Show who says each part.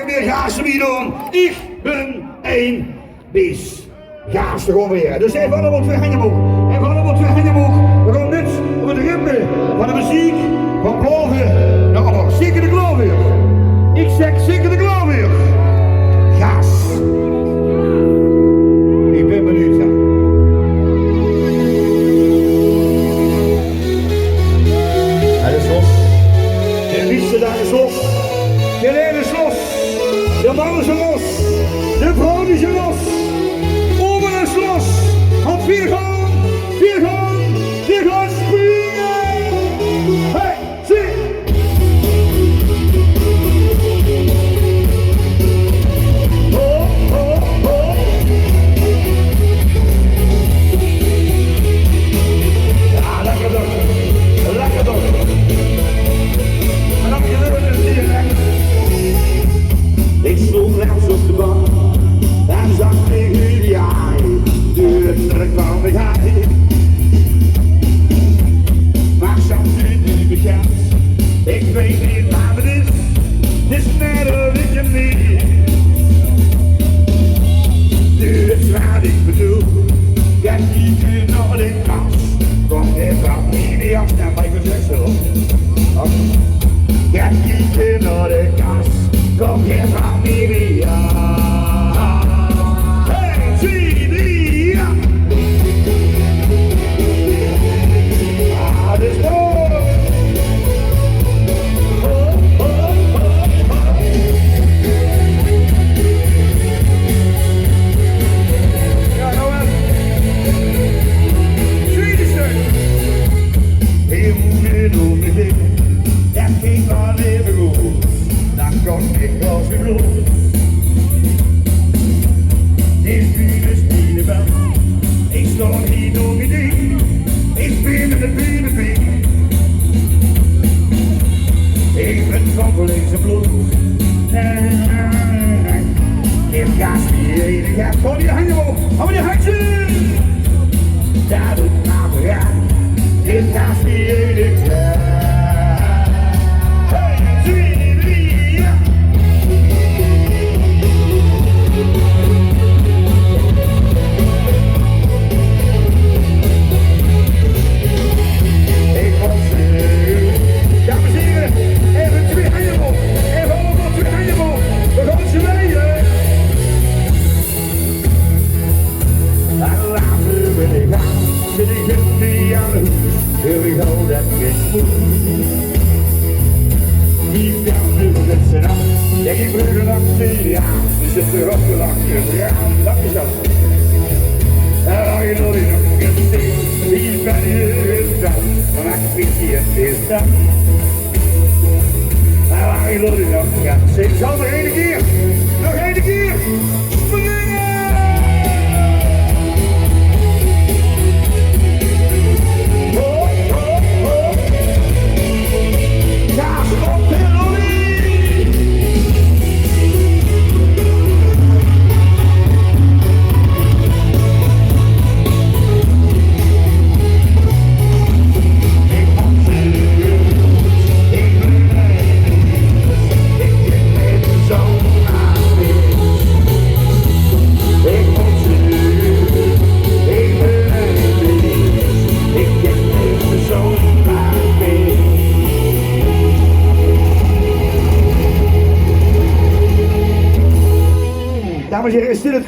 Speaker 1: lekker weer gaas te doen. Ik ben een bis. Gaas te gewoon weer. Dus even allemaal twee handen omhoog. Even allemaal twee handen omhoog. We gaan net op het ritme van de muziek van boven naar onder. Zeker de klauw weer. Ik zeg zeker de klauw weer. Gaas. Ik ben benieuwd. Ja. Hij is los. De liefste daar is los. De leden is los. De mannen zijn los. De vrouw is los. Oben is los. Want vier gaan. Vier gaan. Vier gaan springen. Hey, zie. Oh, oh, oh. Ja, lekker toch. Lekker toch. En dan je er een dier, hè. Ik stond rechts op de bank en zag tegen die haai. Daar kwam ik hij. Maar soms niet bekend. Ik weet niet waar het is. Het is net een beetje niet. Nu is wat ik bedoel. Kijk niet naar de kast. Kom even niet die afstand bij Jackson. Kijk niet naar de kast. Kom hier van Miriam. Hey, zie die, ja. Ah, dit is mooi. Oh, oh, oh, oh. Ja, nou eens. Tweede stuk. Heel moeilijk om te denken. Dat ging wel even goed. Dan kon ik als je bloed. Dit vuur is niet de bel. Ik stond hier door mijn ding. Ik speel met de binnenpik. Ik ben van Voleense bloed. Ik ga spelen, ik heb gewoon die handen omhoog. Hou die handjes. Dat doet nou ja. Ik ga spelen, ik ga. Here we go, that gets smooth. Diep down to the center. Ja, ik brug er achter, ja. Dus het is erop gelachen, ja. Dat is dat. En dan je nog een steen. Wie ben je gestaan? Maar ik vind je het is dat. En dan je nog een steen. Ik zal nog één keer. Nog één keer. Springen! Dames en heren, is dit het